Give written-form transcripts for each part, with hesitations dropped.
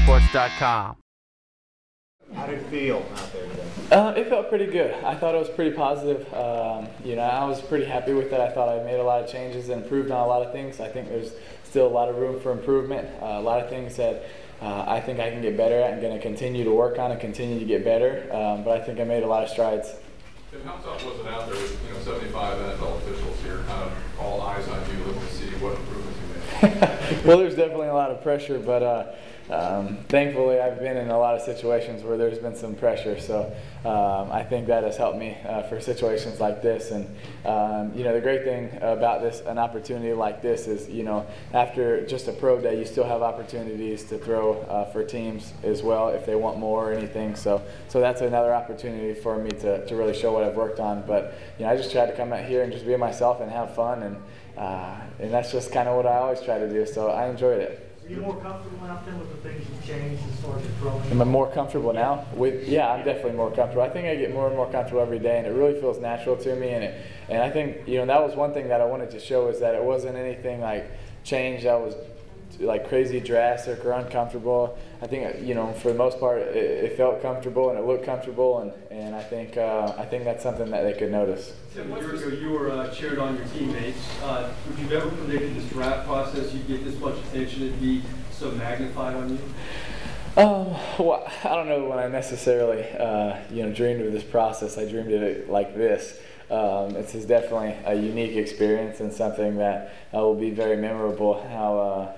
SportsDaily.com. How did it feel out there today? It felt pretty good. I thought it was pretty positive. I was pretty happy with it. I thought I made a lot of changes and improved on a lot of things. I think there's still a lot of room for improvement. A lot of things that I think I can get better at and going to continue to work on and continue to get better. But I think I made a lot of strides. Tim, how tough was it out there with 75 NFL officials here, kind of all eyes on you, looking to see what improvements you made? Well, there's definitely a lot of pressure, but thankfully I've been in a lot of situations where there's been some pressure, so I think that has helped me for situations like this. And the great thing about an opportunity like this is, after just a pro day, you still have opportunities to throw for teams as well if they want more or anything. So that's another opportunity for me to really show what I've worked on. But I just tried to come out here and just be myself and have fun, and that's just kind of what I always try to do. So I enjoyed it. Are you more comfortable now, Tim, with the things you've changed as far as your throwing? Am I more comfortable now? Yeah, I'm definitely more comfortable. I think I get more and more comfortable every day, and it really feels natural to me. And I think that was one thing that I wanted to show, is that it wasn't anything like change that was like crazy drastic or uncomfortable. I think for the most part it felt comfortable and it looked comfortable, and I think that's something that they could notice. Tim, a year ago you were cheered on your teammates. Would you ever predict in this draft process you'd get this much attention, it'd be so magnified on you? Well, I don't know when I necessarily dreamed of this process. I dreamed of it like this. This is definitely a unique experience and something that will be very memorable. How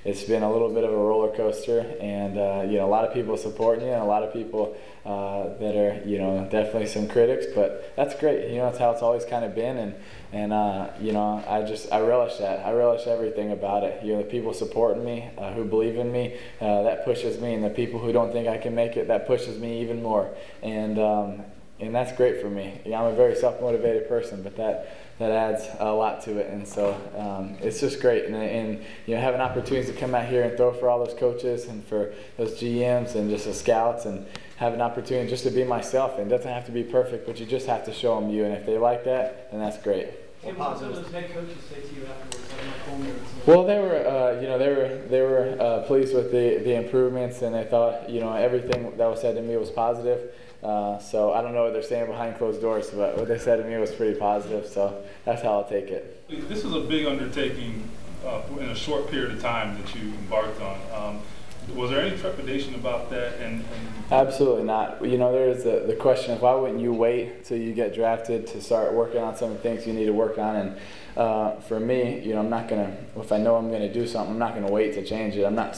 it's been a little bit of a roller coaster, and a lot of people supporting you, and a lot of people that are definitely some critics. But that's great. That's how it's always kind of been, and I relish that. I relish everything about it. The people supporting me, who believe in me, that pushes me, and the people who don't think I can make it, that pushes me even more. And that's great for me. I'm a very self-motivated person, but that adds a lot to it, and so it's just great. And having opportunities to come out here and throw for all those coaches and for those GMs and just the scouts, and have an opportunity just to be myself. And it doesn't have to be perfect, but you just have to show them you. And if they like that, then that's great. What did those head coaches say to you afterwards? Well, they were pleased with the improvements, and they thought everything that was said to me was positive. So I don't know what they're saying behind closed doors, but what they said to me was pretty positive. So that's how I'll take it. This is a big undertaking in a short period of time that you embarked on. Was there any trepidation about that? Absolutely not. There's the question of why wouldn't you wait till you get drafted to start working on some of the things you need to work on. And for me, I'm not gonna. If I know I'm gonna do something, I'm not gonna wait to change it. I'm not,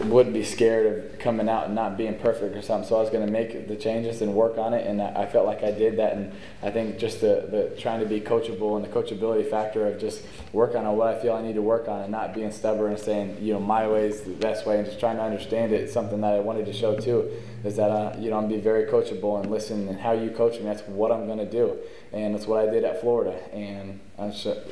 wouldn't be scared of coming out and not being perfect or something. So I was going to make the changes and work on it, and I felt like I did that. And I think just the trying to be coachable and the coachability factor of just working on what I feel I need to work on, and not being stubborn and saying my way is the best way, and just trying to understand it. It's something that I wanted to show too, is that I'm be very coachable and listen, and how you coach me, that's what I'm going to do. And that's what I did at Florida, and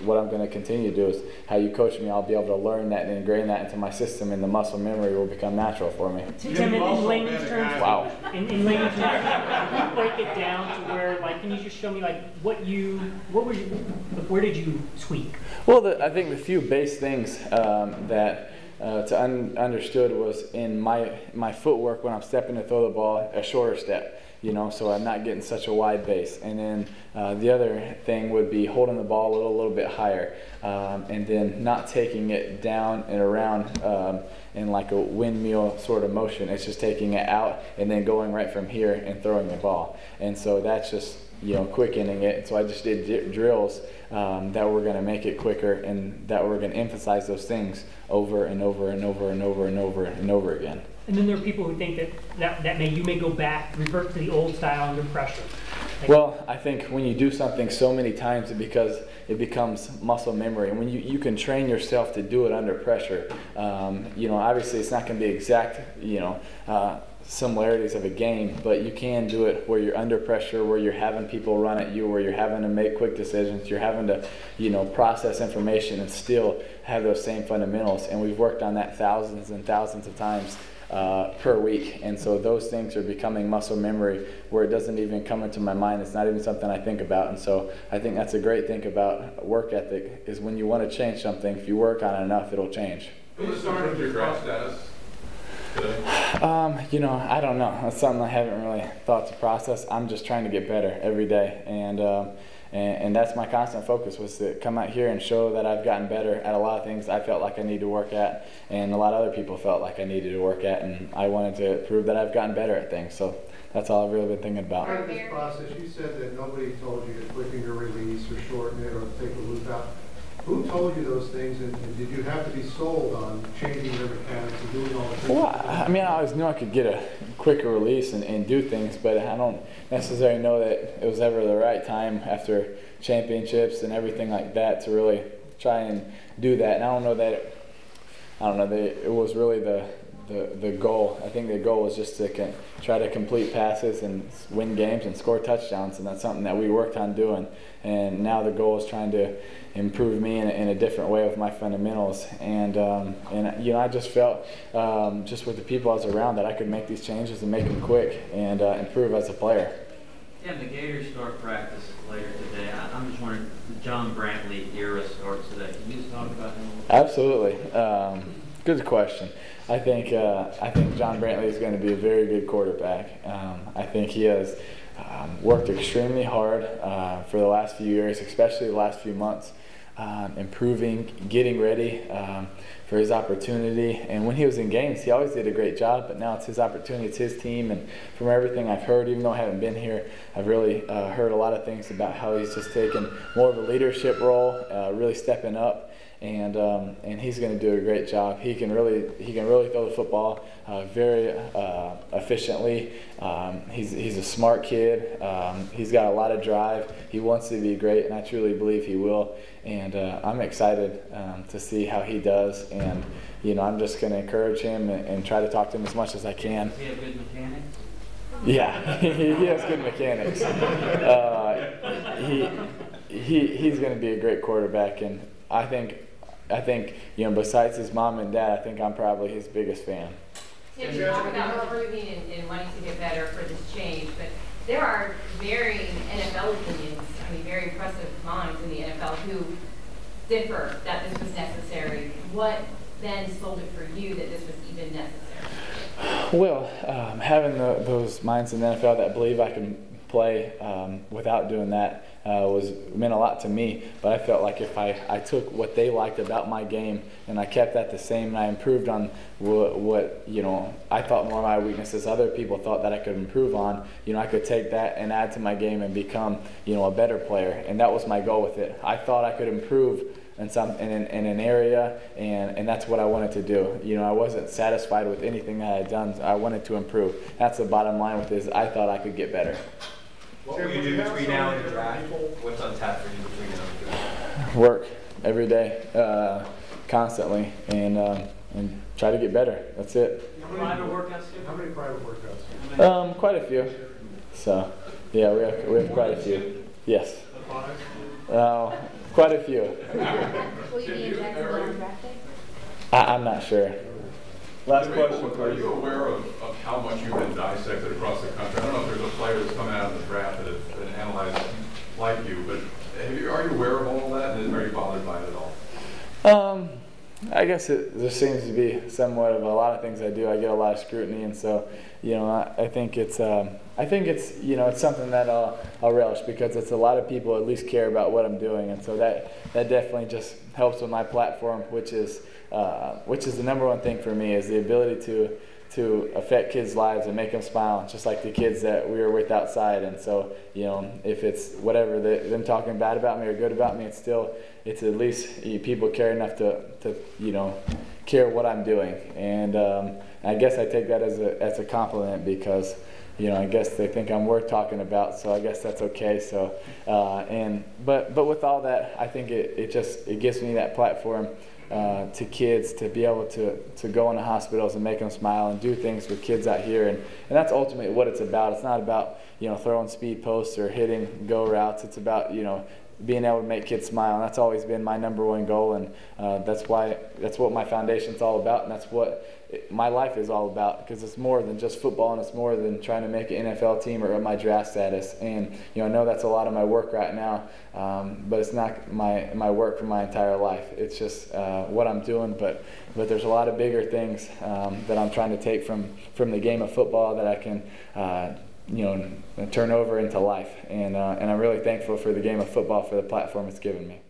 what I'm going to continue to do is how you coach me. I'll be able to learn that and ingrain that into my system, and the muscle memory will become natural for me. Tim, in layman's terms, wow. In layman's terms, can you break it down to where, can you just show me, where did you tweak? Well, I think the few base things that understood was in my footwork when I'm stepping to throw the ball, a shorter step. So I'm not getting such a wide base. And then the other thing would be holding the ball a little bit higher, and then not taking it down and around in like a windmill sort of motion. It's just taking it out and then going right from here and throwing the ball. And so that's just quickening it. So I just did drills that were going to make it quicker, and that were going to emphasize those things over and over and over and over and over and over again. And then there are people who think that you may go back, revert to the old style under pressure. Well, I think when you do something so many times, it becomes muscle memory. And when you can train yourself to do it under pressure, obviously it's not going to be exact, similarities of a game, but you can do it where you're under pressure, where you're having people run at you, where you're having to make quick decisions, you're having to, process information and still have those same fundamentals. And we've worked on that thousands and thousands of times per week, and so those things are becoming muscle memory where it doesn't even come into my mind. It's not even something I think about. And so I think that's a great thing about work ethic, is when you want to change something, if you work on it enough, it'll change. Who's starting your draft status today? I don't know. That's something I haven't really thought to process. I'm just trying to get better every day, and that's my constant focus, was to come out here and show that I've gotten better at a lot of things I felt like I need to work at, and a lot of other people felt like I needed to work at, and I wanted to prove that I've gotten better at things. So that's all I've really been thinking about. Part of this process, you said that nobody told you to quicken your release or shorten it or take the loop out. Who told you those things, and did you have to be sold on changing your mechanics and doing all the things? Well, I mean, I always knew I could get a quicker release and do things, but I don't necessarily know that it was ever the right time after championships and everything like that to really try and do that. And I don't know that it was really the goal. I think the goal was just to try to complete passes and win games and score touchdowns, and that's something that we worked on doing. And now the goal is trying to improve me in a different way with my fundamentals. And I just felt just with the people I was around that I could make these changes and make them quick and improve as a player. Yeah, the Gators start practice later today. I'm just wondering, the John Brantley era starts today. Can you just talk about him a little bit? Absolutely. Good question. I think John Brantley is going to be a very good quarterback. I think he has worked extremely hard for the last few years, especially the last few months, improving, getting ready for his opportunity. And when he was in games, he always did a great job, but now it's his opportunity, it's his team. And from everything I've heard, even though I haven't been here, I've really heard a lot of things about how he's just taken more of a leadership role, really stepping up. And he's going to do a great job. He can really throw the football very efficiently. He's a smart kid. He's got a lot of drive. He wants to be great, and I truly believe he will. And I'm excited to see how he does. And I'm just going to encourage him and try to talk to him as much as I can. Does he have good mechanics? Yeah, he has good mechanics. He's going to be a great quarterback, and I think besides his mom and dad, I think I'm probably his biggest fan. Tim, you talk about improving and wanting to get better for this change, but there are varying NFL opinions, very impressive minds in the NFL who differ that this was necessary. What then sold it for you that this was even necessary? Well, having those minds in the NFL that believe I can play without doing that meant a lot to me. But I felt like if I took what they liked about my game and I kept that the same, and I improved on what I thought were my weaknesses, other people thought that I could improve on, I could take that and add to my game and become a better player. And that was my goal with it. I thought I could improve in an area, and that's what I wanted to do. I wasn't satisfied with anything that I had done. I wanted to improve. That's the bottom line with this. I thought I could get better. What will you do between now and the draft? What's on tap for you between now and the draft? Work every day, constantly, and try to get better. That's it. Private workouts too? How many private workouts? Quite a few. So, yeah, we have quite a few. Yes. Quite a few. Will you be in Jacksonville on draft day? I'm not sure. Last question, Are please. you aware of how much you've been dissected across the country? I don't know if there's a player that's come out of the draft that has been analyzed like you, but are you aware of all that, and are you bothered by it at all? I guess there seems to be somewhat of a lot of things I do. I get a lot of scrutiny, and so I think it's it's something that I'll relish, because it's a lot of people at least care about what I'm doing, and so that definitely just helps with my platform, which is the number one thing for me, is the ability to affect kids' lives and make them smile, just like the kids that we were with outside. And so, if it's whatever them talking bad about me or good about me, it's at least people care enough to care what I'm doing. And I guess I take that as a compliment, because I guess they think I'm worth talking about, so I guess that's okay. So, but with all that, I think it gives me that platform to kids to be able to go into hospitals and make them smile and do things with kids out here, and that's ultimately what it's about. It's not about throwing speed posts or hitting go routes. It's about being able to make kids smile. And that's always been my #1 goal, and that's what my foundation's all about, and that's what my life is all about, because it's more than just football, and it's more than trying to make an NFL team or up my draft status. And I know that's a lot of my work right now, but it's not my work for my entire life. It's just what I'm doing, but there's a lot of bigger things that I'm trying to take from the game of football that I can turn over into life. And I'm really thankful for the game of football, for the platform it's given me.